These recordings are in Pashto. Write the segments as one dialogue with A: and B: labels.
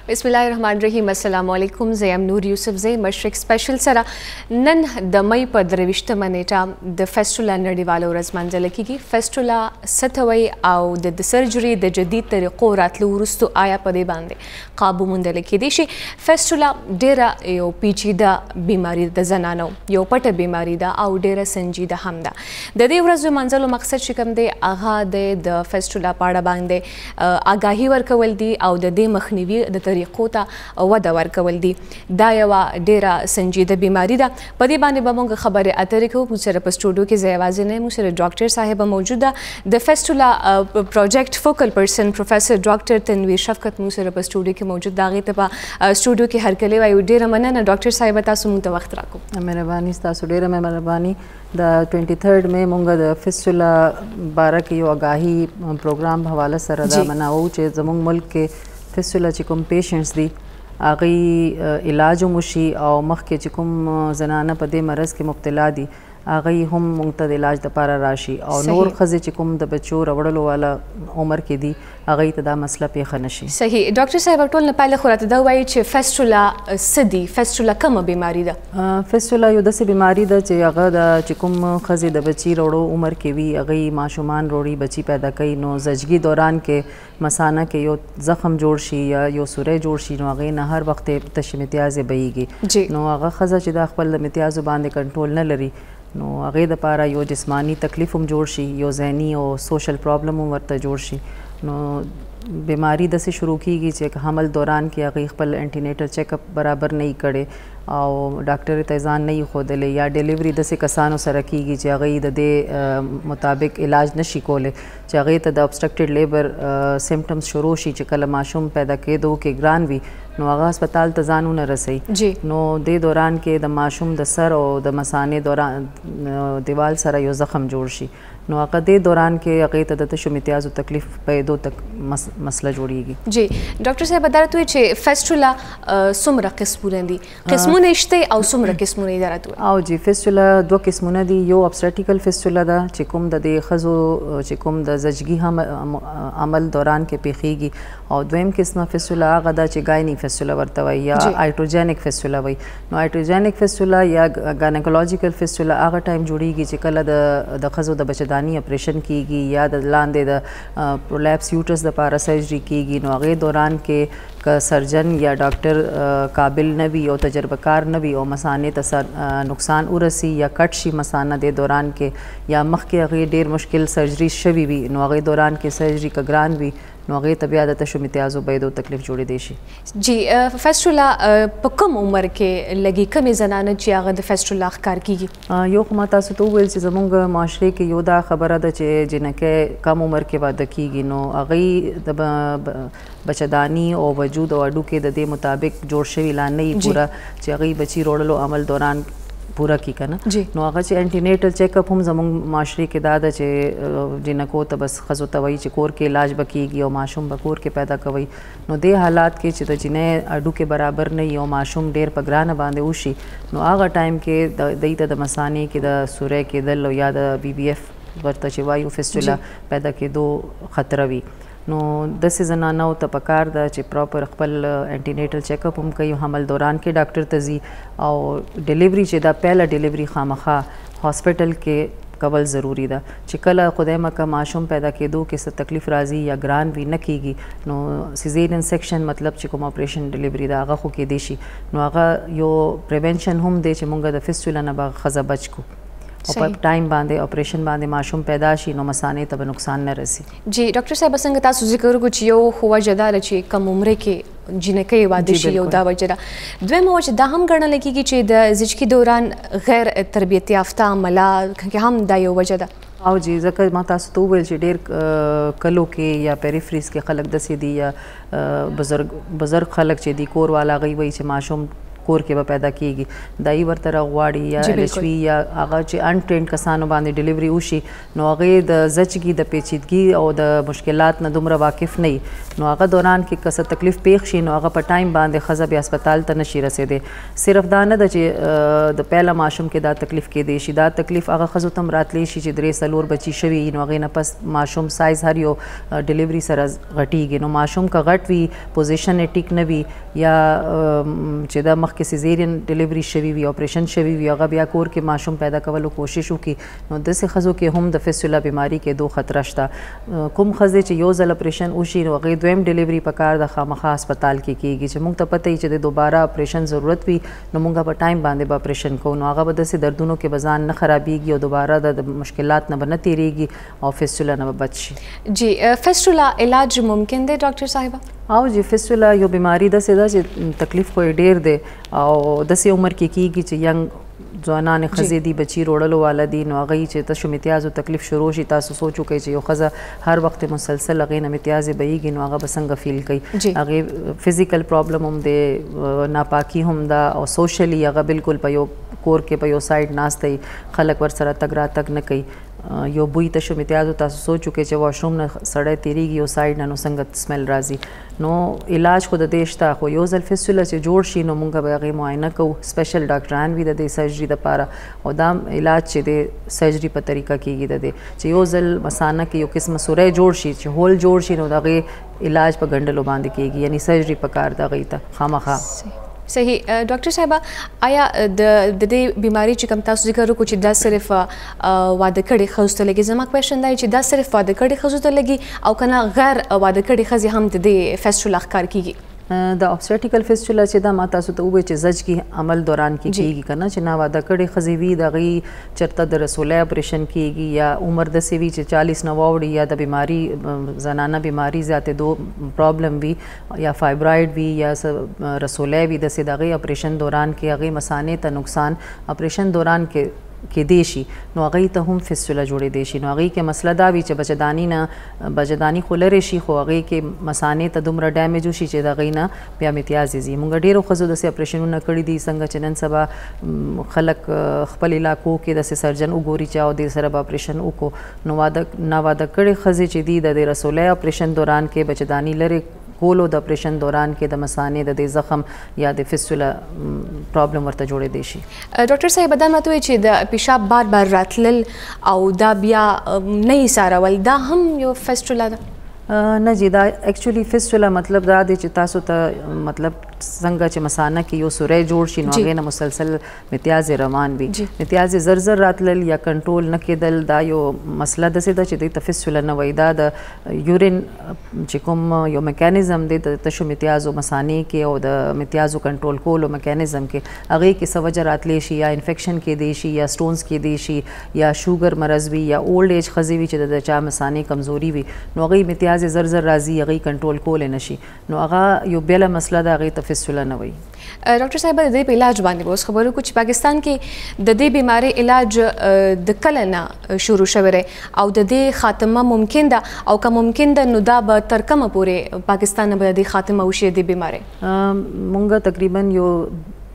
A: बिस्मिल्लाहिर्रहमानिर्रहीम अस्सलाम वालेकुम ज़यम नूर यूसुफ ज़े मशरिक स्पेशल सरा नन द मई पर द्रविश्तम नेटा द फेस्टुला नड़ीवालो रज़मांजल की फेस्टुला सतवई आओ द सर्जरी द जदीद तरीक़ो रातलू रुस्तु आया पदे बांधे काबू मुंदल की देशी फेस्टुला डेरा यो पीचीदा बीमारी द जनानो यो पट बीमारी दा आओ डेरा संजीदा हमदा द दे वरज़ मंजलो मकसद शिकम दे आगा दे द फेस्टुला पाड़ा बांधे आगाही वर्कवल दी आओ द दे मखनीवी द तरीक़ो ता वदा वर्कवल दी दा यवा डेरा संजीदा बीमारी दा पदे बाने बमोंग खबर अतरे को मुसर स्टूडियो के जयवाज़ ने मुसर डॉक्टर साहिब मौजूदा the fistula project focal person professor doctor Tanveer Shafqat मुसर स्टूडियो के मौजूद दागे तपा स्टूडियो के हर कले वायु डेरा मना ना डॉक्टर साहिब तासु मुत वक्त राको
B: मेहरबानी तासु डेरा में मेहरबानी द 23 में मुंगा द फेस्टुला 12 की यो आगाही प्रोग्राम हवाला सर दा मनाओ चे जमुंग मुल्क के फेस्टुला चिकुम पेशेंट्स दी आगई इलाज मुशी और मख के चिकुम जनाना पदे मरज़ के मुब्तला दी आगई हम मुंतद इलाज द पारा राशि और नूर खज़े चिकुम द बच्चो रवड़लो वाला उम्र के दी आगई तदा मसला पे खनशी
A: सही डॉक्टर साहब टोल न पहले खुरात दवाई चे फेस्टुला सदी फेस्टुला कम बीमारी दा
B: फेस्टुला यो दसे बीमारी दा चे आगा दा चिकुम खज़े द बच्ची रोड़ो उम्र के भी आगई माशुमान रोड़ी बच्ची पैदा कई नो जजगी दौरान के मसाना के यो ज़ख़म जोड़शी या यो सुरे जोड़शी नो आगे न हर वक्त तश इम्तियाज़ बईगी नो आगा खज़ा चिदा खपल इम्तियाज़ बांधे कंट्रोल न लरी नो आगे द पारा यो जिस्मानी तकलीफ़ जोड़शी यो ज़हनी और सोशल प्रॉब्लम वर्त जोड़शी नो बीमारी दसे शुरू की गई चेक हमल दौरान की आगे खपल एंटीनेटल चेकअप बराबर नहीं करे और डॉक्टर तैजान नहीं खोदले या डिलीवरी दसे कसानो सर की गई चागई दे मुताबिक इलाज नशी कोले चागई तद ऑब्स्ट्रक्टेड लेबर सिम्टम्स शुरू शी चकल माशूम पैदा के दो के ग्रान भी नो आगा अस्पताल तजानू न रसई नो दे दौरान के द माशूम द सर और द मसाने दौरान दीवाल सरा यो ज़ख़म जोड़शी नो आगा दे दौरान के अक़ी तदत शुमितियाज़ तकलीफ़ पे दो तक मसला जोड़ेगी
A: जी डॉक्टर साहब बता रहे थे फेस्टुला सुमरा किस्मु रहंदी किस्मु नेश्ते और सुमरा किस्मु नहीं दरा तू
B: आओ जी फेस्टुला दो किस्मु न दी यो ऑब्स्टेटिकल फेस्टुला दा चिकुम द दे खज़ो चिकुम द जजगी हम अमल दौरान के पेखीगी और द्वम किस्म फेस्टुला आगा दा चिगाइनी फेस्टुला वर्तवाई या आइट्रोजेनिक फेस्टुला वही नो आइट्रोजेनिक फेस्टुला या गायनेकोलॉजिकल फेस्टुला आगा टाइम जुड़ीगी चिकला द खज़ो द बचदानी ऑपरेशन कीगी या द लांदे द प्रोलैप्स यूट्रस द पारा सर्जरी कीगी नो आगे दौरान के का सर्जन या डॉक्टर काबिल न भी और तजर्बाकार न भी और मसाने तसर नुकसान उरसी या कटशी मसाना दे दौरान के या मख के अगे डेर मुश्किल सर्जरी शवी भी नो आगे दौरान के सर्जरी का ग्रान भी नो आगे तबियात तशुमितियाज़ो बैदो तकलीफ़ जोड़े देशी
A: जी फेस्टुला कम उम्र के लगी कम जनाना ची आगद फेस्टुला कार की
B: यो खमाता तो वेल से जमुंग माशरे के योदा खबर द चे जिनके कम उम्र के बाद कीगी नो आगई बचदानी और वजूद और अडू के दे मुताबिक जोड़ शवी लान नहीं पूरा चे आगई बची रोड़लो अमल दौरान पूरा की का ना नो आगा चे एंटीनेटल चेकअप हम जमुंग माशरे के दादा चे जिनको त बस खज़ो तवई चे कोर के इलाज बकीगी और माशूम बकोर के पैदा कवई नो दे हालात के चे जिन्हें अडू के बराबर नहीं और माशूम डेर पगरा न बांधे उशी नो आगा टाइम के दई द मसाने के द सुरे के दल या द BBF वर्त चे वायु फेस्टुला पैदा के दो खतरवी नो 10 जनाना त पकार दा चे प्रॉपर खपल एंटीनेटल चेकअप हम कई हमल दौरान के डॉक्टर तजी और डिलीवरी चे दा पहला डिलीवरी खामखा हॉस्पिटल के कबल ज़रूरी दा चिकला खुदैमा का माशूम पैदा के दो के तकलीफ़ राजी या ग्रान भी न कीगी नो सिजेरियन सेक्शन मतलब चिकुम ऑपरेशन डिलीवरी दा आगा खो के देशी नो आगा यो प्रिवेंशन हम दे चे मुंगा द फेस्टुला न बा खज़ा बच को और टाइम बांधे ऑपरेशन बांधे माशूम पैदाशी नो मसाने तब नुकसान न रसी
A: जी डॉक्टर साहब संग तासु जिक्र कुछ यो हुआ जदा रची कम उम्र के जिन्हें कई वादिशी योदा वजरा द्वेम वजह दाहम करना लगी कि चे द जिजकी दौरान गैर तरबियत याफ्ता मला कि हम दायो वजदा
B: आओ जी ज़कर माता तो वेल चे डेर कलो के या पेरिफ्रीज के खलक दसे दी या बुजुर्ग खलक चे दी कोर वाला गई वही चे माशूम کور کې به پیدا کیږي دای ورته راغواړي یا LHV یا هغه چې انټرینډ کسانو باندې ډیلیوري وشي نو هغه د زچګي د پیچیدګي او د مشکلات نه دومره واقف نه نو هغه دوران کې کسه تکلیف پیښ شي نو هغه په ټایم باندې خزه بیا هسپتال ته نشي رسیدي صرف دا نه د چې د پهلا ماشوم کې دا تکلیف کې دی شي دا تکلیف هغه خزو تم راتلی شي چې درې سلور بچي شوي نو هغه نه پس ماشوم سایز هر یو ډیلیوري سره غټیږي نو ماشوم کا غټ وی پوزیشن ټیک نه وي یا چې دا مخکې سیزیرین ډیلیوري شوی وي اپریشن شوی وي هغه بیا کور کې ماشوم پیدا کولو کوشش وکړي نو داسې ښځو کې هم د فیسټولا بیماری کې دو خطره شته کوم ښځې چې یو ځل اپریشن وشي نو هغې دویم ډیلیوري پکار د خامخا هسپتال کې کیږي چې موږ ته پته وي چې د دوباره اپریشن ضرورت وي نو موږ په ټایم باندې به اپریشن کوو نو هغه به داسې دردونو کې به ځان نه خرابېږي او دوباره د مشکلات نه به نه تېرېږي او فیسټولا نه به بچ شي
A: جی فیسټولا علاج ممکن دی ډاکټر صاحبه
B: او چې فیسټولا یو بیماری داسې ده چې تکلیف خو یې ډېر دی او داسې عمر کې کیږي چې ینګ ځوانان ښځې دي بچي روړلو والا دي نو هغوی چې تاسو امتیاز او تکلیف شروع شي تاسو سوچ وکړئ چې یو ښځه هر وخت مسلسل هغې نه امتیازې بهیږي نو هغه به څنګه فیل کوي هغې فزیکل پرابلم هم دی ناپاکي هم ده او سوشلی هغه بالکل په یو کور کې په یو سایډ ناست دی خلک ورسره تګ راتګ نه کوي یو بوی ته شو امتیاز تاسو سوچ وکړئ چې واشروم نه سړی تېرېږي یو سایډ نه نو څنګه سمیل راځي نو علاج خو د دې شته خو یو ځل فیسټولا چې جوړ شي نو موږ به هغې معاینه کوو سپیشل ډاکټران وي د دې سرجري دپاره او دا علاج چې د سرجري په طریقه کېږي د دې چې یو ځل مثانه کې یو قسمه سوری جوړ شي چې هول جوړ شي نو د هغې علاج په ګنډلو باندې کېږي یعنی سرجري پکار د هغې ته خامخا
A: صحیح ډاکټر صاحبه آیا د دې بیماری چې کوم تاسو ذکر وکړو چې دا صرف واده کړې ښځو ته لګي زما کوېشن دا چې دا صرف واده کړې ښځو ته لګي او که نه غیر واده کړې ښځې هم د دې فیسټولا ښکار کیږي
B: د obstetrical fistula چې دا ما تاسو ته ووایي چې زچګي عمل دوران کې کیږي که نه چې نا واده کړې ښځې وي د هغې چېرته د رسولی اپریشن کیږي یا عمر داسې وي چې 40 نه واوړي یا د بیماري زنانه بیماري زیاتېدو پرابلم وي یا فایبرایډ وي یا رسولی وي داسې د هغې اپریشن دوران کې هغې مثانې ته نقصان اپریشن دوران کې کېدی شي نو هغوی ته هم فیسټولا جوړېدی شي نو هغوی کې مسله دا وي چې بچهداني نه بچهداني خو لرې شي خو هغوی کې مثانې ته دومره ډیمیج وشي چې د هغوی نه بیا امتیازې ځي موږ ډېرو ښځو داسې اپریشنونه کړي دي څنګه چې نن سبا خلک خپل علاقو کې داسې سرجن وګوري چې او دې سره به اپریشن وکړو نو ناواده کړې ښځې چې دي د دې رسولی اپریشن دوران کې بچهداني لرې کولو د اپریشن دوران کې د مثانې د دې زخم یا د فیسټولا پرابلم ورته جوړېدی شي
A: ډاکټر صاحب دا ماته وایي چې د پیشاب بار بار راتلل او دا بیا نه یې څارول دا هم یو فیسټولا ده
B: نه جی دا اکچولی فیسټولا مطلب دا دی چې تاسو ته مطلب څنګه چې مثانه کې یو سوری جوړ شي نو هغې نه مسلسل متیازې روان وي متیازې زر زر راتلل یا کنټرول نه کېدل دا یو مسله داسې ده چې دوی ته فیسټولا نه وایي دا د یورین چې کوم یو میکانیزم دی د تشو متیازو مثانې کې او د متیازو کنټرول کولو میکانیزم کې هغې کې څه وجه راتلی شي یا انفیکشن کېدی شي یا سټونز کېدی شي یا شوګر مرض وي یا اولډ ایج ښځې وي چې د چا مثانې کمزوري وي نو هغوی متیازې زر زر راځي هغوی کنټرول کولی نه شي نو هغه یو بېله مسله ده هغې ته فیسټولا نه وایي
A: ډاکټر صاحب د دې په علاج باندې به اوس خبرې وکړو چې پاکستان کې د دې بیمارۍ علاج د کله نه شروع شوی دی او د دې خاتمه ممکن ده او که ممکن ده نو دا به تر کومه پورې پاکستان نه به د دې خاتمه وشي د بیمارۍ
B: مونږ تقریبا یو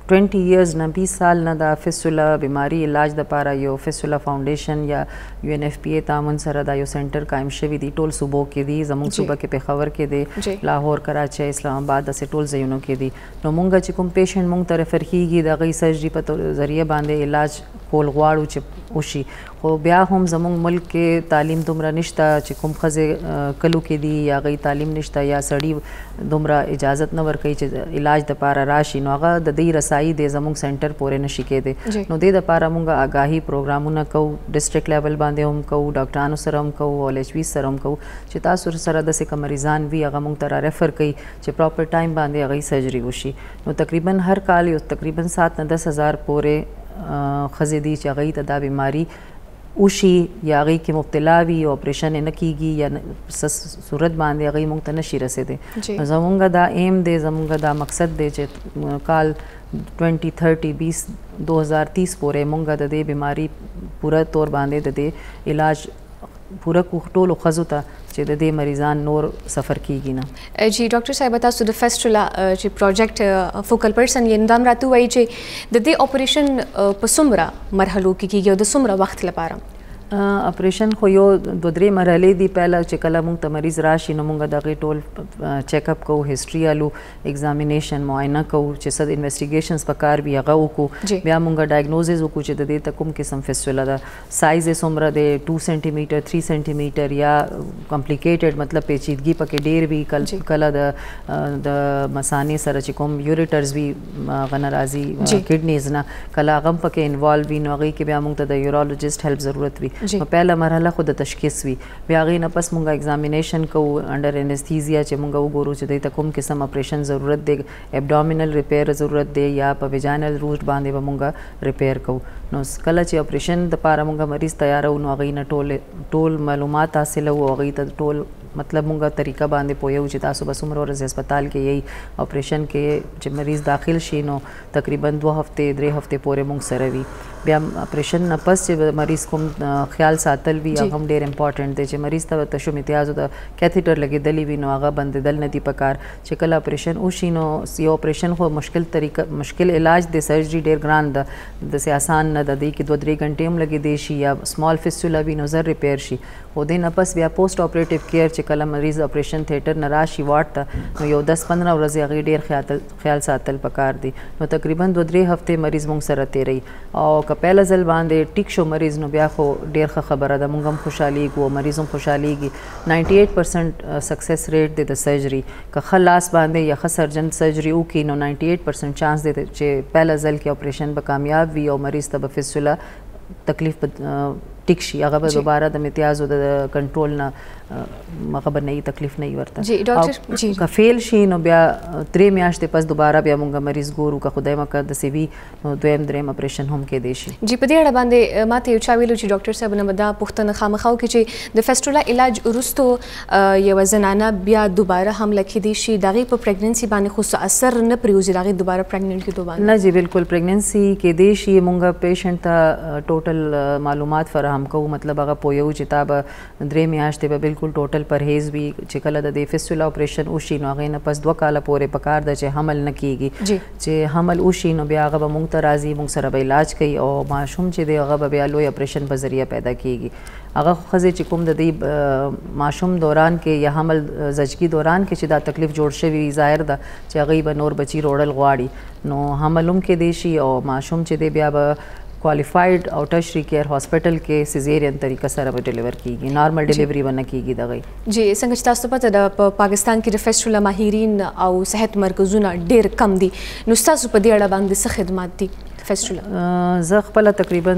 B: 20 years نه 20 سال نه د فیسټولا بیماری علاج دپاره یو فیسټولا فاونډیشن یا UNFPA تعاون سره دا یو سنټر قایم شوي دي ټول صوبو کې دي زموږ صوبه کې پېښور کې دی لاهور کراچۍ اسلام آباد داسې ټول ځایونو کې دي نو مونږ چې کوم پیشنټ مونږ ته ریفر کېږي د هغوی سرجري په ذریعه باندې علاج کول غواړو چې وشي خو بیا هم زموږ ملک کې تعلیم دومره نشته چې کوم ښځې کلو کې دي یا هغوی تعلیم نشته یا سړي دومره اجازت نه ورکوي چې علاج دپاره راشي نو هغه د دې رسایي دی زموږ سنټر پورې نشي کېدی نو دې دپاره مونږ آګاهي پروګرامونه کوو ډسټرکټ لیول باندې هم کوو ډاکټرانو سره هم کوو او LHV سره هم کوو چې تاسو سره داسې کوم مریضان وي هغه مونږ ته را ریفر کوي چې پراپر ټایم باندې هغوی سرجري وشي نو تقریبا هر کال یو تقریبا 7 نه 10 هزار پورې ښځې دي چې هغوی ته دا بیماري وشي یا هغوی کې مبتلا وي او اپریشن یې نه کېږي یا صورت باندې هغوی موږ ته نشي رسېدی نو زموږ دا ایم دی زموږ دا مقصد دی چې کال 2030 2030 پورې موږ د دې بیماری پوره طور باندې د دې علاج پوره ټولو ښځو ته چې د دې مریضان نور سفر کیږي نه.
A: جی ډاکټر صاحب تاسو د فیسټولا چې پروجیکټ فوکل پرسن یې اندام راته وایي چې د دې اپریشن په څومره مرحلو کې کیږي او د څومره وخت لپاره؟
B: اپریشن خو یو 2-3 مرحلې دي. پهله چې کله مونږ ته مریض راشي نو مونږ دغه ټول چیک اپ کوو، هیستوري الو، ایگزامینیشن معاینه کوو چې څه انویسټیګیشنز پکار وي هغه وکړو. بیا مونږ ډایګنوزز وکړو چې د دې ته کوم قسم فیسټولا ده، سایز یې څومره دی، 2 سانتي میټر 3 سانتي میټر یا کمپلیکیټډ مطلب پیچیدګي پکې ډیر وي. کله د مثانې سره چې کوم یوریټرز وي هغه نه راځي کډنیز نه، کله هغه پکې انوالو وي نو هغې کې بیا مونږ ته د یورولوجسټ هیلپ ضرورت وي. پهله مرحله خو د تشخیص وي، بیا هغې نه پس مونږ ایگزامینیشن کوو انډر انستیزیا چې مونږ وګورو چې دوی ته کوم قسم اپریشن ضرورت دی، ابډامینل ریپیر ضرورت دی یا په ویجاینل روټ باندې به مونږ ریپیر کوو. نو کله چې اپریشن دپاره مونږ مریض تیارو نو هغې نه ټول معلومات حاصلوو، هغې ته ټول مطلب مونږ طریقه باندې پوهیو چې تاسو به څومره ورځې هسپتال کې یی. اپریشن کې چې مریض داخل شي نو تقریبا 2 هفتې 3 هفتې پورې مونږ سره وي. بیا اپریشن نه پس چې مریض کوم خیال ساتل وي هغه هم ډېر امپورټنټ دی چې مریض ته تشو امتیازو د کیتیټر لګېدلی وي نو هغه بندېدل نه دي پکار. چې کله اپریشن وشي نو یو اپریشن خو مشکل علاج دی، سرجري ډېر ګران ده، داسې آسان نه ده. دې کې 2-3 غنټې هم لګېدی شي یا سمال فیسټولا وي نو زر ریپیر شي. خو دې نه پس بیا پوسټ اپریټیو کیر چې کله مریض اپریشن تھیټر نه راشي واټ ته نو یو 10-15 ورځې هغې ډېر خیال ساتل پکار دي. نو تقریبا 2-3 هفتې مریض مونږ سره تیروي. او که پهله ځل باندې ټیک شو مریض نو بیا خو ډېر ښه خبره ده، مونږ هم خوشحالېږو او مریض هم خوشحالېږي. 98% سکسیس ریټ دی د سرجري. که ښه لاس باندې یا ښه سرجن سرجري وکړي نو 98% چانس دی چې پهله ځل کې اپریشن به کامیاب وي او مریض ته به فیسټولا تکلیف ټیک شي، هغه به دوباره د امتیازو د کنټرول نه هغه به نه وي، تکلیف نه وي ورته. که فیل شي نو بیا 3 میاشتې پس دوباره بیا مونږ مریض ګورو، که خدای مکړه داسې وي نو 2-3 اپریشن هم کیدی شي.
A: جی په دې اړه باندې ما ته یو چا ویلو چې ډاکټر صاحب نه به دا پوښتنه خامخا وکړي چې د فیسټولا علاج وروستو یوه زنانه بیا دوباره حمله کیدی شي، د هغې په پریګننسي باندې خو څه اثر نه پرېوځي د هغې دوباره پریګننټ کېدو باندې؟
B: نه جی بالکل، پریګننسي کیدی شي. مونږ پیشنټ ته ټوټل معلومات فراهم کوو، مطلب هغه پوهیو چې تا به 3 میاشتې به بالکل ټوټل پرهیز وي. چې کله د دې فیسټولا اپریشن وشي نو هغې نه پس 2 کاله پورې پکار ده چې حمل نه کیږي. چې حمل وشي نو بیا هغه به مونږ ته راځي، مونږ سره به علاج کوي او ماشوم چې دی هغه به بیا لوی اپریشن په ذریعه پیدا کیږي. هغه ښځې چې کوم د دې ماشوم دوران کې یا حمل زچګي دوران کې چې دا تکلیف جوړ شوي ظاهر ده چې هغوی به نور بچي روړل غواړي نو حمل هم کیدی شي او ماشوم چې دی بیا به क्वालिफाइड او ټرشري کیر هاسپټل کې سیزیرین طریقه سره به ډیلیور کیږي، نارمل ډیلیوري ونه کیږي دغه.
A: جی څنګه چې تاسو پته د پاکستان کې د فیسټولا ماهرین او صحت مرکزونه ډیر کم دي، نو تاسو په دې اړه باندې څه خدمات دي فیسټولا؟
B: زه خپله تقریبا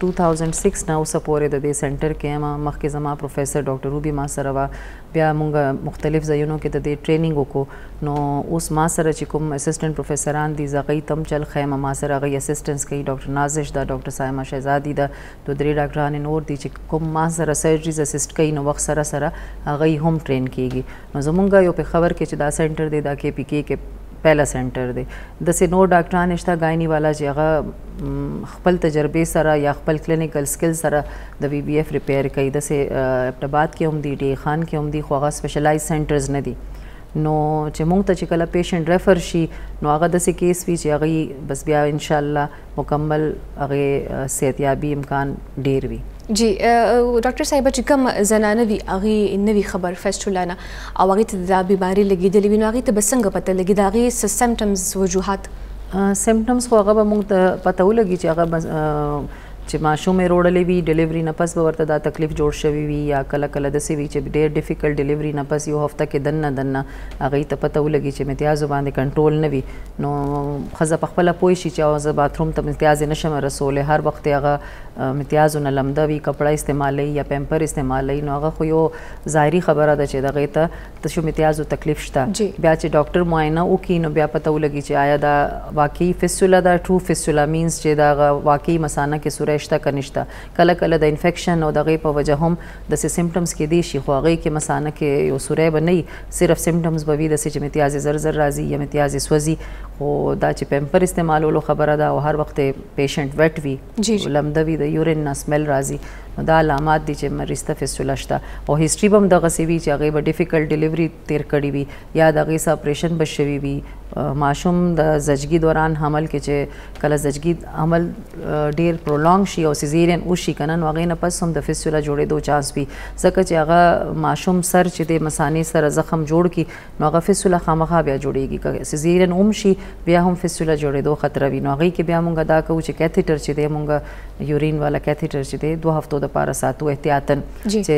B: 2006 نه اوسه پورې د دې سنټر کې یم. مخکې زما پروفیسر ډاکټر روبي ما سره وه، بیا مونږ مختلف ځایونو کې د دې ټریننګ وکړو. نو اوس ما سره چې کوم اسسټنټ پروفیسران دي زه هغوی تم چل ښیم، ما سره هغوی اسسټنس کوي. ډاکټر نازش ده، ډاکټر سایما شهزادي ده، 2-3 ډاکټرانې نور دي چې کوم ما سره سرجریز اسسټ کوي نو وخت سره سره هغوی هم ټرین کیږي. نو زمونږ یو پېښور کې چې دا سنټر دی دا KPK کې پهلا سنټر دی. داسې نور ډاکټران شته ګایني والا چې هغه خپل تجربې سره یا خپل کلینیکل سکل سره د VBF ریپیر کوي. داسې ابټاباد کې هم دي، ډی خان کې هم دي، خو هغه سپیشلایز سنټرز نه دي. نو چې مونږ ته چې کله پیشنټ ریفر شي نو هغه داسې کیس وي چې هغوی بس بیا انشاءالله مکمل هغې صحتیابي امکان ډیر وي.
A: جی ډاکټر صاحبه چې کوم زنانه وي هغې نه وي خبر فیسټولا نه او هغې ته دا بیماري لګېدلې وي نو هغې ته به څنګه پته لګي د هغې څه سمټمز وجوهات؟
B: سمټمز خو هغه به مونږ ته پته ولګي چې هغه چې ماشوم یې روړلی وي، ډیلیوري نه پس به ورته دا تکلیف جوړ شوی وي یا کله کله داسې وي چې ډېر ډیفیکلټ ډیلیوري نه پس یو هفته کې دننه هغوی ته پته ولګي چې امتیازو باندې کنټرول نه وي نو ښځه پخپله پوه شي چې زه باتروم ته امتیاز یې نشم رسولی، هر وخت یې هغه امتیازو نه لمده وي، کپړه استعمالوي یا پیمپر استعمالوي نو هغه خو یو ظاهري خبره ده چې دغې ته تشو امتیازو تکلیف شته. بیا چې ډاکټر معاینه وکړي نو بیا پته ولګي چې آیا دا واقعي فیسټولا ده، ټرو فیسټولا مینز چې دا هغه واقعي مثانه کې سوری شته که نشته. کله کله د انفیکشن او د هغې په وجه هم داسې سمټمز کیدی شي خو هغې کې مثانه کې یو سوری به نه وي، صرف سمټمز به وي داسې چې امتیاز یې زر زر راځي یا امتیاز یې سوځي. خو دا چې پیمپر استعمالولو خبره ده او هر وخت پیشنټ ویټ وي، لمده وي، د یورین نه سمیل راځي دا علامات دي چې مریض ته فیسټولا شته او هیستري به هم دغسې وي چې هغې به ډیفیکلټ ډیلیوري تیر کړې وي یا د هغې څه اپریشن به شوي وي ماشوم د زچګي دوران حمل کې چې کله زچګي حمل ډیر پرولونګ شي او سیزیرین وشي که نه نو هغې نه پس هم د فیسټولا جوړېدو چانس وي ځکه چې هغه ماشوم سر چې د مثانې سره زخم جوړ کړي نو هغه فیسټولا خامخا بیا جوړېږي که سیزیرین هم شي بیا هم فیسټولا جوړېدو خطره وي نو هغې کې بیا مونږ دا کوو چې کیتیټر چې دی مونږ یورین والا کیتیټر چې دی 2 هفتو دپاره ساتو احتیاطاً چې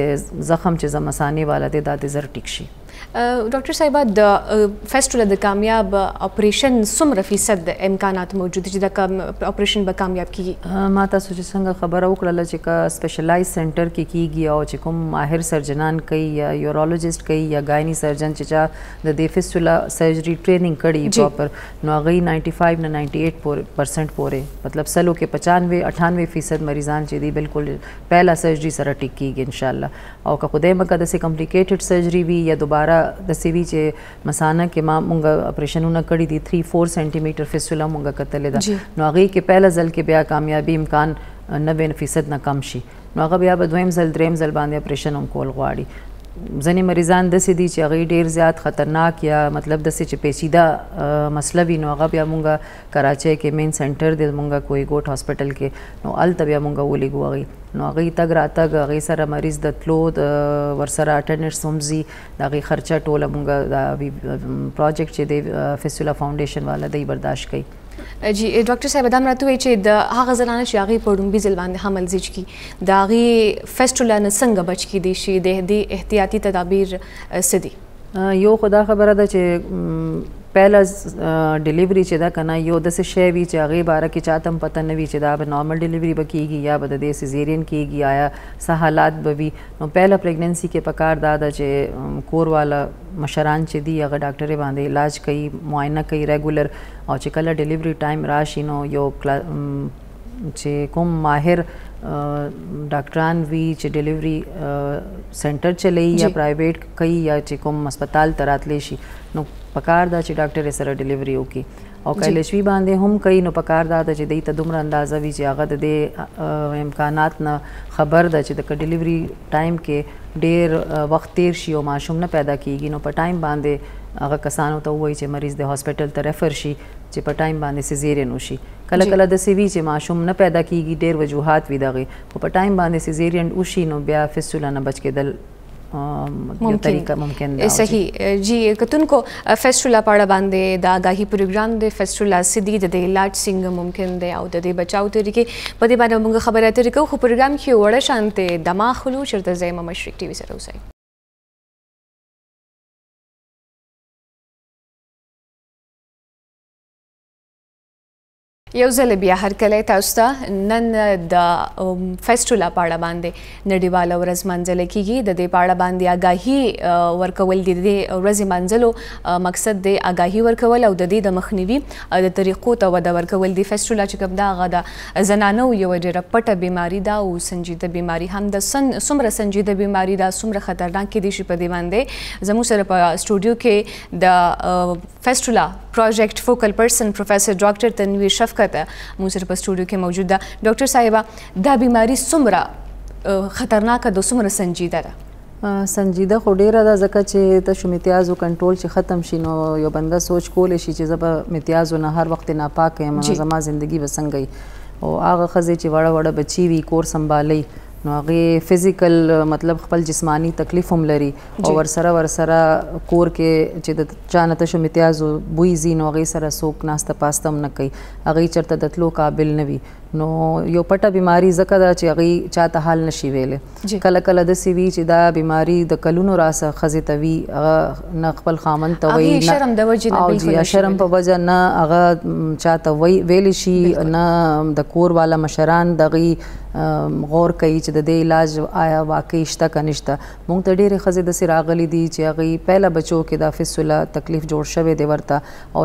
B: زخم چې د مثانې والا دی دا د زر ټیک شي
A: ډاکټر صاحبه د فیسټولا د کامیاب اپریشن څومره فیصد امکانات موجود دي چې د اپریشن به کامیاب کیږي
B: ما تاسو چې څنګه خبره وکړله چې که سپیشلایز سنټر کې کیږي او چې کوم ماهر سرجنان کوي یا یورولوجسټ کوي یا گاینی سرجن چې چا د دې فیسټولا سرجري ټریننګ کړي پراپر نو هغوی 95 نه 98% پورې مطلب سلو کې 95-98% مریضان چې دي بالکل پهلا سرجري سره ټیک کیږي انشاءالله او که خدای مکه داسې کمپلیکیټډ سرجري وي یا دوباره د سوي چې مثانه کې ما مونږ اپریشنونه کړي دي 3-4 سینټي میټر فیسټولا مونږ کتلې ده نو هغې کې پهله ځل کې بیا کامیابي امکان 90% نه کم شي نو هغه بیا به دویم ځل دریم ځل باندې اپریشن هم کول غواړي ځینې مریضان داسې دي چې هغوی ډېر زیات خطرناک یا مطلب داسې چې پیچیده مسله وي نو هغه بیا مونږ کراچۍ کې مین سنټر دی مونږ کوی ګوټ هاسپټل کې نو هلته بیا مونږ ولیږو هغوی نو هغوی تګ راتګ هغوی سره مریض د تلو ورسره اټنډنټس هم ځي د هغوی خرچه ټوله مونږ دا پروجیکټ چې دی فیسټولا فاونډیشن والا دی برداشت کوي
A: جی ډاکټر صاحب دا راته وایي چې د هغه زنانه چې هغې په ړومبي ځل باندې حمل زیږ کړي د هغې فیسټولا نه څنګه بچ کیدی شي د دې احتیاطي تدابیر څه دي
B: یو خو دا خبره ده چې پهله ډیلیوري چې ده که نه یو داسې شی وي چې هغې باره کې چاته هم پته نه وي چې دا به نارمل ډیلیوري به کیږي یا به د دې سیزیرین کیږي آیا څه حالات به وي نو پهله پریګننسي کې پکار دا ده چې کور والا مشران چې دي هغه ډاکټرې باندې علاج کوي معاینه کوي ریګولر او چې کله ډیلیوري ټایم راشي نو یو چې کوم ماهر ډاکټران وي چې ډیلیوري سنټر چلی یا پرایویټ کوي یا چې کوم هسپتال ته راتلی شي نو پکار دا چې ډاکټر سره ډیلیوري وکړي او که لشوي باندې هم کوي نو پکار دا ده چې دوی ته دومره اندازه وي چې هغه د دې امکانات نه خبر ده چې د ډیلیوري ټایم کې ډیر وخت تیر شي او ماشوم نه پیدا کیږي نو په ټایم باندې هغه کسانو ته ووایي چې مریض د هاسپټل ته ریفر شي چې په ټایم باندې سیزیرین وشي کله کله داسې وي چې ماشوم نه پیدا کیږي ډیر وجوهات وي دغې خو په ټایم باندې سیزیرین وشي نو بیا فیسټولا نه بچ کېدل ممکن ده
A: صحیح جی کتونکو فیسټولا په اړه باندې د آګاهي پروګرام د فیسټولا سدي د علاج څنګه ممکن دی او د دې بچاو طریقې په دې باندې موږ خبرې اترې کوو خو پروګرام کې وړه شانته دماغ خلو چرته زما مشرق ټي وي سره اوسئ یو ځل بیا هرکلی تاسو ته نن د فیسټولا په اړه باندې نړیواله ورځ منځله کیږي د دې په اړه باندې آګاهي ورکول د دې ورځې منځلو مقصد د آګاهي ورکول او د دې د مخنیوي د طریقو ته وده ورکول د فیسټولا چې کوم دا هغه د زنانو یو ډېره پټه بیماري ده او سنجیده بیماري هم ده څومره سنجیده بیماري ده څومره خطرناک کیدی شي په دې باندې زموږ سره په سټوډیو کې د فیسټولا پروجیکټ فوکل پرسن پروفیسر ډاکټر تنویر شفقت موږ سره په سټوډیو کې موجود ده ډاکټر صاحبه دا بیماری څومره خطرناکه ده څومره سنجیده ده
B: سنجیده خو ډیره ده ځکه چې ته شو امتیازو کنټرول چې ختم شي نو یو بنده سوچ کولی شي چې زه به امتیازو نه هر وخت ناپاکه یم زما زندگی به څنګه وي او هغه ښځې چې وړه وړه بچي وي کور سنبالي نو هغې فزیکل مطلب خپل جسمانی تکلیف هم لري او ورسره کور کې چې د چا نه تشو امتیازو بوی ځي نو هغې سره څوک ناسته پاسته هم نه کوي هغې چېرته د تلو قابل نه وي نو یو پټه بیماری ځکه ده چې هغې چاته حال نشي ویلی کله کله داسې وي چې دا بیماری د کلونو راسه ښځې ته وي هغه نه خپل خاوند ته وایي او شرم په وجه نه هغه چاته ویلی شي نه د کور والا مشران دغې غور کوي چې د دې علاج آیا واقعي شته که نشته موږ ته ډېرې ښځې داسې راغلي دي چې هغوی پهله بچو کې دا فیسټولا تکلیف جوړ شوی دی ورته او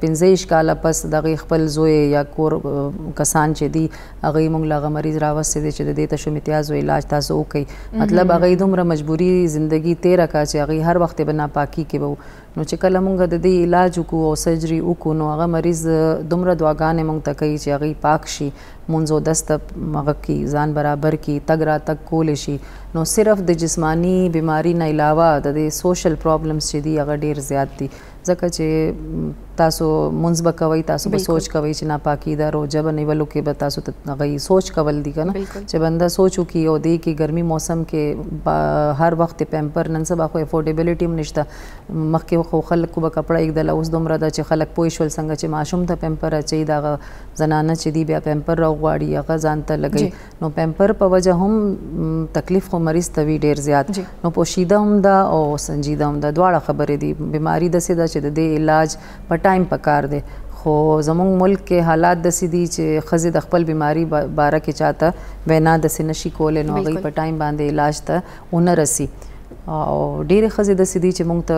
B: 15 کاله پس د هغوی خپل زوی یا کور کسان چې دي هغوی موږ له هغه مریض راوستی دی چې د دې تشو امتیازو علاج تاسو وکړئ مطلب هغوی دومره مجبوري زندگی تیره کړه چې هغوی هر وخت به ناپاکي کې به نو چې کله موږ د دې علاج وکړو او سرجري وکړو نو هغه مریض دومره دعاګانې موږ ته کوي چې هغوی پاک شي منځو دست مغه کی ځان برابر کی تګ را تګ کول شي نو صرف د جسمانی بیماری نه علاوه د سوشل پرابلمز چې دي هغه ډیر زیات دي ځکه چې تاسو منځ به کوئ تاسو به سوچ کوئ چې ناپاکي ده روجه به نیولو کې به تاسو هغه سوچ کول دي که نه چې بنده سوچ وکړي او دی کې ګرمي موسم کې هر وخت پیمپر نن سبا خو افورډیبلیټي هم نشته مخکې خو خلکو به کپړه ایږدله اوس دومره ده چې خلک پوه شول څنګه چې ماشوم ته پیمپر اچوي د هغه زنانه چې دي بیا پیمپر راغواړي هغه ځان ته لګوي نو پیمپر په وجه هم تکلیف خو مریض ته وي ډېر زیات نو پوشیده هم ده او سنجیده هم ده دواړه خبرې دي بیماری داسې ده چې د دې علاج په ټایم پکار دی خو زموږ ملک کې حالات داسې دي چې ښځې د خپل بیماری باره کې چاته وینا داسې نشي کولی نو هغوی په ټایم باندې علاج ته ونه رسي او ډېرې ښځې داسې دي چې موږ ته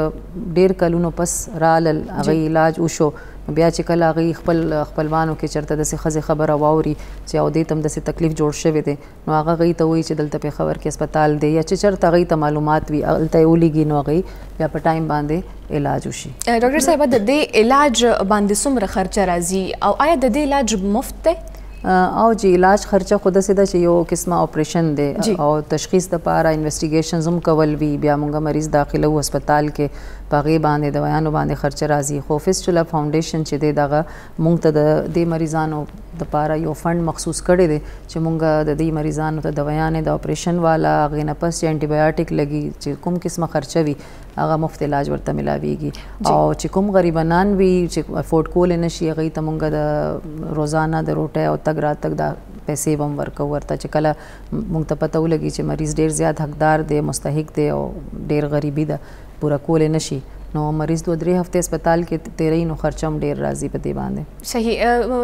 B: ډېر کلونو پس رالل هغوی علاج وشو بیا چې کله هغوی خپلوانو کې چېرته داسې ښځې خبره واوري چې او دې ته هم داسې تکلیف جوړ شوی دی نو هغه هغوی ته وایي چې دلته پېښور کې هسپتال دی یا چې چېرته هغوی ته معلومات وي هلته یې ولیږي نو هغوی بیا په ټایم باندې علاج وشي
A: ډاکټر صاحبه د دې علاج باندې څومره خرچه راځي او آیا د دې علاج مفت دی
B: او چې علاج خرچه خو داسې ده چې یو قسمه اپریشن دی او تشخیص دپاره انویسټیګیشنز هم کول وي بیا موږ مریض داخلو هسپتال کې په هغې باندې دوایانو باندې خرچه راځي خو فیسټولا فاونډیشن چې دی دغه موږ ته د دې مریضانو دپاره یو فنډ مخصوص کړی دی چې موږ د دې مریضانو ته دوایانې د اپریشن والا هغې نه پس چې انټي بایوټیک لګي چې کوم قسمه خرچه وي هغه مفت علاج ورته ملاویږي او چې کوم غریبانان وي چې افورډ کولی نشي هغوی ته موږ د روزانه د روټۍ او تګ راتګ دا پیسې به هم ورکو ورته چې کله موږ ته پته ولګي چې مریض ډېر زیات حقدار دی مستحق دی او ډېر غریبي ده پوره کولی نشي نو مریض 2-3 هفتې هسپتال کې تیری نو خرچه هم ډېر راځي په دې باندې
A: صحیح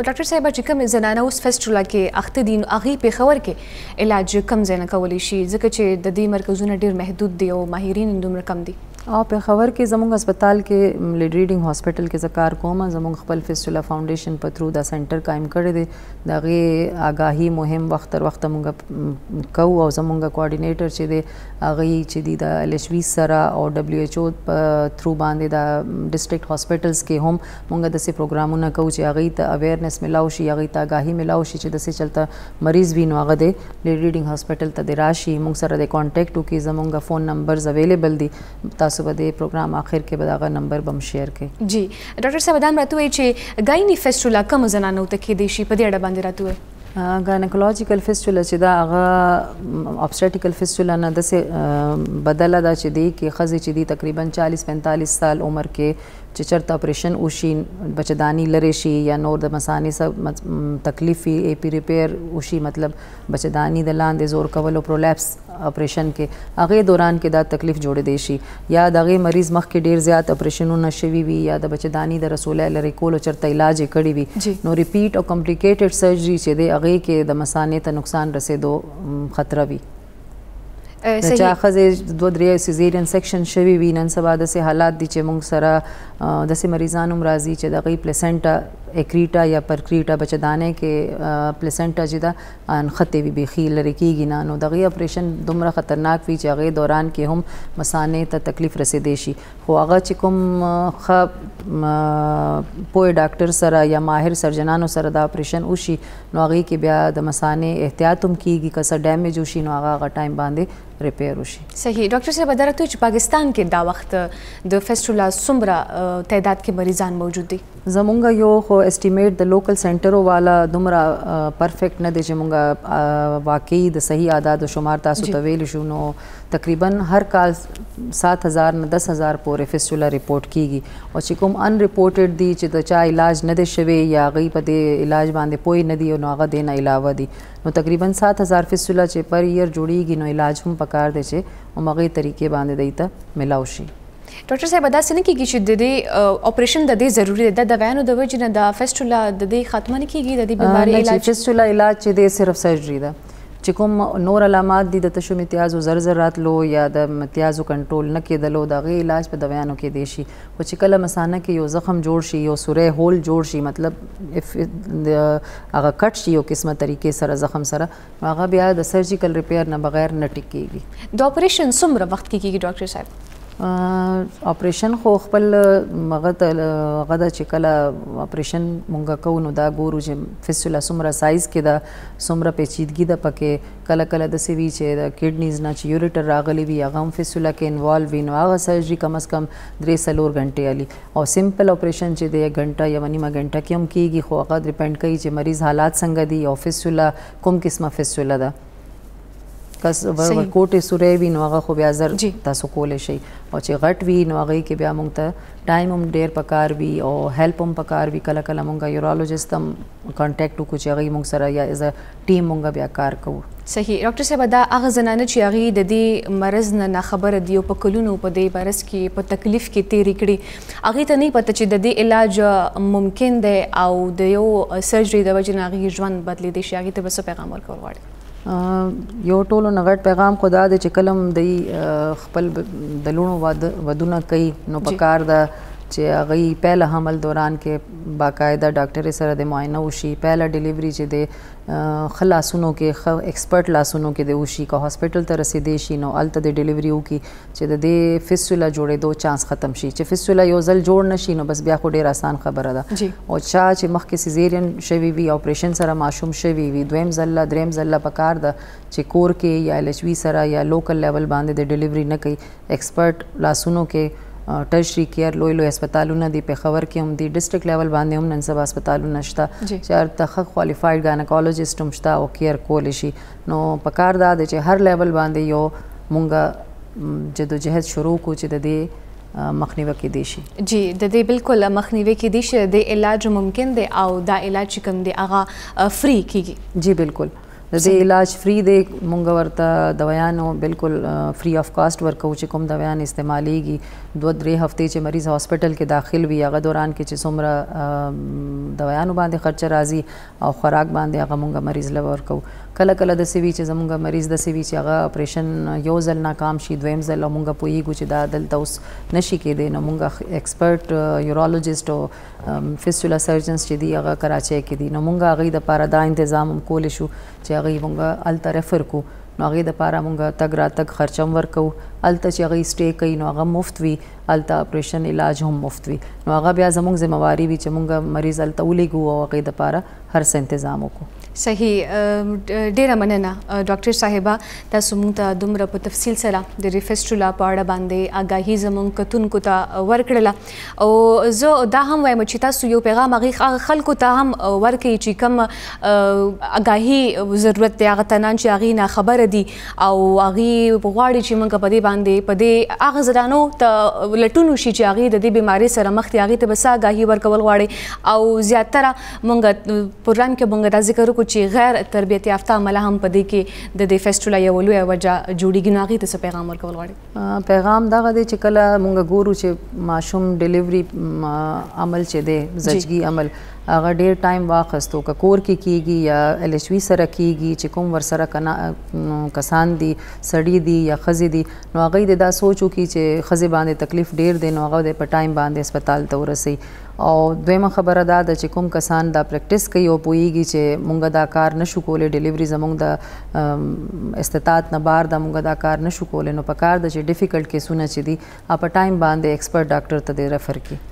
A: ډاکټر صاحبه چې کومې زنانه اوس فیسټولا کې اخته دي نو هغوی پېښور کې علاج کم ځای نه کولی شي ځکه چې د دې مرکزونه ډېر محدود دي او ماهرین هم دومره کم دي
B: او پېښور کې زموږ هسپتال کې لیډ ریډینګ هاسپټل کې زه کار کوم زموږ خپل فیسټولا فاونډیشن په تھرو دا سنټر قایم کړی دی د هغې آګاهي مهم وخت تر وخته موږ کوو او زموږ کوارډینیټر چې دی هغوی چې دي د LHV سره او WHO په تھرو باندې د ډسټرکټ هاسپټلز کې هم موږ داسې پروګرامونه کوو چې هغوی ته اویرنس ملاو شي هغوی ته آګاهي ملاو شي چې داسې چلته مریض وي نو هغه د لیډ ریډینګ هاسپټل ته د راشي موږ سره د کانټیکټ وکړي زموږ فون نمبرز اویلیبل دي تاسو به د پروګرام آخر کې به دغه نمبر به هم شیر کړئ
A: جی ډاکټر صاحب دا هم راته وایي چې ګایني فیسټولا کومو زنانو ته کیدی شي په دې اړه باندې راته وایي
B: ګاینیکولوژیکل فیسټولا چې دا هغه ابسټیټیکل فیسټولا نه داسې بدله ده چې دی کې ښځې چې دي تقریبا 40-45 سال عمر کې چې چېرته اپریشن وشي بچهداني لرې شي یا نور د مثانې څه تکلیف وي AP ریپیر وشي مطلب بچهداني د لاندې زور کولو پرولیپس اپریشن کې هغې دوران کې دا تکلیف جوړېدی شي یا د هغې مریض مخکې ډېر زیات اپریشنونه شوي وي یا د بچهداني د رسولی لرې کولو چېرته علاج یې کړی وي نو ریپیټ او کمپلیکیټډ سرجري چې دی هغې کې د مثانې ته نقصان رسېدو خطره وي چا ښځې 2-3 سیزیرین سیکشن شوي وي نن سبا داسې حالات دي چې موږ سره داسې مریضان هم راځي چې د هغوی پلیسنټا اکریټا یا پرکریټا بچهدانۍ کې پلیسنټا چې ده انښتې وي بیخي لرې کېږي نه نو د هغې اپریشن دومره خطرناک وي چې هغې دوران کې هم مثانې ته تکلیف رسېدی شي خو هغه چې کوم ښه پوه ډاکټر سره یا ماهر سرجنانو سره دا اپریشن وشي نو هغې کې بیا د مثانې احتیاط هم کېږي که څه ډیمیج وشي نو هغه ټایم باندې ریپیر وشي
A: صحیح ډاکټر صاحب دا راته چې پاکستان کې دا وخت د فیسټولا څومره تعداد کې مریضان موجود دي
B: زمونږ یو خو اسټیمیټ د لوکل سنټرو والا دومره پرفیکټ نه دی چې مونږ واقعي د صحیح اعداد و شمار تاسو ته ویلی شو نو تقریبا هر کال 7,000 نه 10,000 پورې فیسټولا ریپورټ کیږي او چې کوم ان ریپورټډ دي چې د چا علاج نه دی شوی یا هغوی په دې علاج باندې پوه نه دي نو هغه دې نه علاوه دي نو تقریبا 7,000 فیسټولا چې پر ایئر جوړیږي نو علاج هم پکار دی چې همغې طریقې باندې دوی ته ملاو شي
A: ډاکټر صاحب داسې نه کېږي چې د دې اپریشن د دې ضروري دی د دوایانو د وجې نه د فیسټولا د دې ختمه نه کېږي د دې بیمارۍ علاج
B: فیسټولا علاج چې دی صرف سرجري ده چې کوم نور علامات دي د تشو امتیازو زر زر راتلو یا د امتیازو کنټرول نه کېدلو د هغې علاج په دوایانو کې دی شي خو چې کله مثانه کې یو زخم جوړ شي یو سوری هول جوړ شي مطلب هغه کټ شي یو قسمه طریقې سره زخم سره نو هغه بیا د سرجیکل ریپیر نه بغیر نه ټیک کېږي
A: د اپریشن څومره وخت کې کېږي ډاکټر صاحب
B: اپریشن خو خپل هغه د چې کله اپریشن مونږ کوو نو دا ګورو چې فیسټولا څومره سایز کې ده څومره پیچیدګي ده پکې کله کله داسې وي چې د کډنیز نه چې یوریټر راغلی وي هغه هم فیسټولا کې انوالو وي نو هغه سرجري کم از کم 3-4 غنټې علي او سمپل اپریشن چې دی 1 غنټه یا 1.5 غنټه کې هم کېږي خو هغه ډیپینډ کوي چې مریض حالات څنګه دي او فیسټولا کوم قسمه فیسټولا ده کس ورکوټې سورې وي نو هغه خو بیا زر تاسو کولی شئ او چې غټ وي نو هغې کې بیا موږ ته ټایم هم ډېر پکار وي او هیلپ هم پکار وي کله کله موږ یورالوجسټ هم کانټیکټ وکړو چې هغې موږ سره یا ایز ا ټیم موږ بیا کار کوو
A: صحیح ډاکټر صاحب دا هغه زنانه چې هغې د دې مرض نه ناخبره دي او په کلونو په دې مرض کې په تکلیف کې تېرې کړي هغې ته نه پته چې د دې علاج ممکن دی او د یو سرجري د وجې نه هغې ژوند بدلېدی شي هغې ته به څه پیغام ورکول غواړئ
B: یو ټولو نه غټ پیغام خو دا دی چې کله هم دی خپل د لوڼو ودونه کوي نو پکار ده چې هغوی پهله حمل دوران کې باقاعده ډاکټرې سره د معاینه وشي پهله ډلیوري چې دی ښه لاسونو کې ښه ایکسپرټ لاسونو کې د وشي که هاسپټل ته رسېدی شي نو هلته د ډلیوري وکړي چې د دې فیسټولا جوړېدو چانس ختم شي چې فیسټولا یو ځل جوړ نه شي نو بس بیا خو ډېر آسان خبره ده او چا چې مخکې سیزیرین شوي وي اپریشن سره ماشوم شوي وي دویم ځله دریم ځله پکار ده چې کور کې یا LHV سره یا لوکل لیول باندې د ډلیوري نه کوي ایکسپرټ لاسونو کې ټرشري کیر لوی لوی هسپتالونه دي پېښور کې هم دي ډسټرکټ لیول باندې هم نن سبا هسپتالونه شته چې هلته ښه کوالفاید ګاینکالوجسټ هم شته او کیر کولی شي نو پکار دا دی چې هر لیول باندې یو مونږ جدوجهد شروع کړو چې د دې مخنیوی کېدی شي
A: جی د دې بالکل مخنیوی کېدی شي د علاج ممکن دی او دا علاج چې کوم دی هغه فری کېږي
B: جی بالکل د دې علاج فری دی مونږ ورته دوايانو بالکل فری آف کاسټ ورکو چې کوم دوايان استعمالیږي 2-3 هفتې چې مریض هاسپټل کې داخل وي هغه دوران کې چې څومره دوايانو باندې خرچه راځي او خوراک باندې هغه مونږ مریض له ورکو کله کله داسې وي چې زمونږ مریض داسې وي چې هغه اپریشن یو ځل ناکام شي دویم ځل او مونږ پوهیږو چې دا دلته اوس نشي کېدی نو مونږ ایکسپرټ یورالوجسټ او فیسټولا سرجنز چې دي هغه کراچۍ کې دي نو مونږ هغوی دپاره دا انتظام هم کولی شو چې هغوی مونږ هلته ریفر کړو نو هغې دپاره مونږ تګ راتګ خرچه هم ورکوو هلته چې هغوی سټې کوي نو هغه مفت وي هلته اپریشن علاج هم مفت وي نو هغه بیا زموږ ذمہواري وي چې مونږ مریض هلته ولیږو او هغې دپاره هر څه انتظام وکړو
A: صحیح ډیره مننه ډاکټر صاحبه تاسو موږ ته دومره په تفصیل سره د فیسټولا په اړه باندې آګاهي زموږ کتونکو ته ورکړله او زه دا هم وایم چې تاسو یو پیغام هغې خلکو ته هم ورکوي چې کوم آګاهي ضرورت دی هغه تنان چې هغې ناخبره دي او هغې غواړي چې موږ په دې باندې په دې هغه زنانو ته لټون وشي چې هغې د دې بیمارۍ سره مخ دي هغې ته به څه آګاهي ورکول غواړئ او زیاتره موږ پروګرام کې موږ دا ذکر وکړو چې غیر تربیت یافته عمله هم په دې کې د دې فیسټولا یوه لویه وجه جوړېږي نو هغې ته څه پیغام ورکول غواړئ
B: پیغام دغه دی چې کله مونږ ګورو چې ماشوم ډلیوري عمل چې دی زچګي عمل هغه ډېر ټایم واخیستو که کور کې کېږي یا LHV سره کېږي چې کوم ورسره کسان دي سړي دي یا ښځې دي نو هغوی د دا سوچ وکړي چې ښځې باندې تکلیف ډېر دی نو هغه د په ټایم باندې هسپتال ته ورسوي او دویمه خبره دا ده چې کوم کسان دا پریکټس کوي او پوهیږي چې مونږ دا کار نشو کولی ډلیوري زموږ د استطاعت نه بار ده مونږ دا کار نشو کولی نو پکار ده چې ډیفیکلټ کیسونه چې دي په ټایم باندې ایکسپرټ ډاکټر ته دې ریفر کړي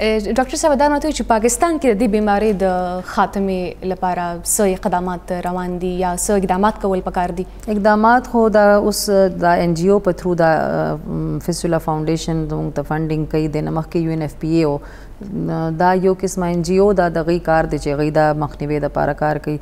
A: ډاکټر صاحب دا نوته چې پاکستان کې د دې بیمارۍ د خاتمې لپاره څه اقدامات روان دي یا څه اقدامات کول پکار دي
B: اقدامات خو دا اوس دا NGO په تھرو دا فیسټولا فاونډیشن زموږ ته فنډینګ کوي د نه مخکې UNFPA او دا یو قسمه NGO دا دغه کار دی چې هغوی دا مخنیوي دپاره کار کوي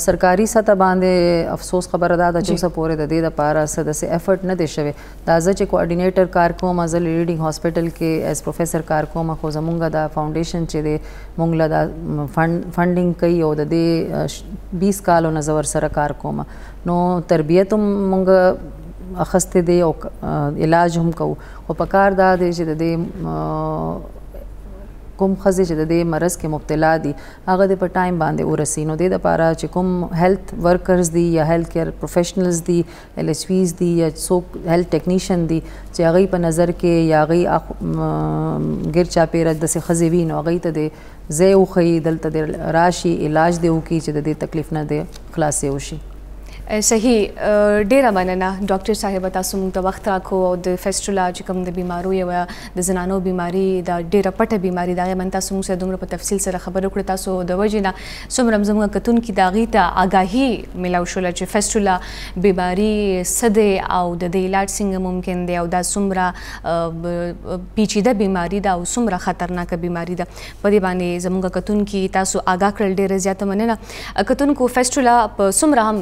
B: سرکاري سطح باندې افسوس خبره دا ده چې اوسه پورې د دې دپاره څه داسې افرټ نه دی شوی دا زه چې کوارډینیټر کار کوم زه لیډینګ هاسپټل کې ایز پروفیسر کار کوم خو زمونږ دا فاونډیشن چې دی مونږ له دا فنډینګ کوي او د دې 20 کالو نه زه ورسره کار کوم نو تربیت هم مونږ اخیستی دی او علاج هم کوو خو په کار دا دی چې د دې کوم ښځې چې د دې مرض کې مبتلا دي هغه د په ټایم باندې ورسي نو دې دپاره چې کوم هیلث ورکرز دي یا هیلث کیر پروفیشنلز دي LHVs دي یا څوک هیلث ټیکنیشن دي چې هغوی په نظر کې یا هغوی ګیر چاپیره داسې ښځې وي نو هغوی ته د ځای وښیي دلته د راشي علاج دې وکړي چې د دې تکلیف نه د خلاصې وشي
A: صحیح ډیره مننه ډاکټر صاحب تاسو موږ ته وخت راکو او د فیسټولا چې کوم د بیمارو یو د زنانو بیماری دا ډیره پټه بیماری دا من تاسو موږ سره دومره په تفصیل سره خبرې وکړه تاسو د وجې نه څومره زموږ کتونکي د هغې ته آګاهي میلاو شوله چې فیسټولا بیماری څه دی او د دې علاج څنګه ممکن دی او دا څومره پیچیده بیماری ده او څومره خطرناکه بیماری ده په دې باندې زموږ کتونکي تاسو آګاه کړل ډیره زیاته مننه کتونکو فیسټولا په څومره هم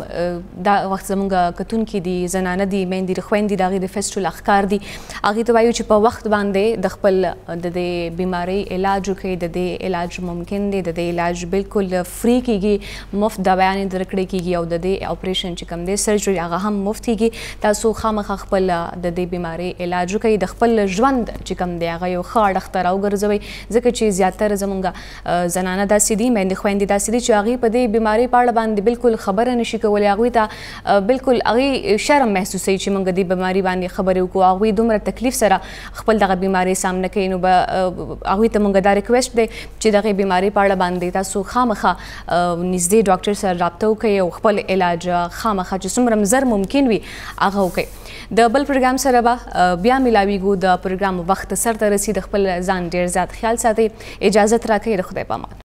A: دا وخت زموږ کتونکي دي زنانه دي میندې دي خویندې د هغې د فیسټولا ښکار دي هغې ته وایو چې په وخت باندې د خپل د دې بیمارۍ علاج وکړئ د دې علاج ممکن دی د دې علاج بالکل فری کیږي مفت دوايانې درکړې کیږي او د دې اپریشن چې کوم دی سرجري هغه هم مفت کیږي تاسو خامخا خپل د دې بیمارۍ علاج وکړئ د خپل ژوند چې کوم دی هغه یو ښه اړخ ته راوګرځوئ ځکه چې زیاتره زموږ زنانه داسې دي میندې خویندې داسې دي چې هغې په دې بیمارۍ په اړه باندې بالکل خبره نشي کولی هغوی ته بالکل هغې شرم محسوسوي چې موږ دې بیماري باندې خبرې وکړو هغوی دومره تکلیف سره خپل دغه بیمارۍ سامنه کوي نو به هغوی ته موږ دا ریکویسټ دی چې دغې بیمارۍ په اړه باندې تاسو خامخا نږدې ډاکټر سره رابطه وکړئ او خپل علاج خامخا چې څومره زر ممکن وي هغه وکړئ د بل پروګرام سره به بیا میلاویږو د پروګرام وخت سرته رسي د خپل ځان ډېر زیات خیال ساتئ اجازت راکړئ د خدای په امان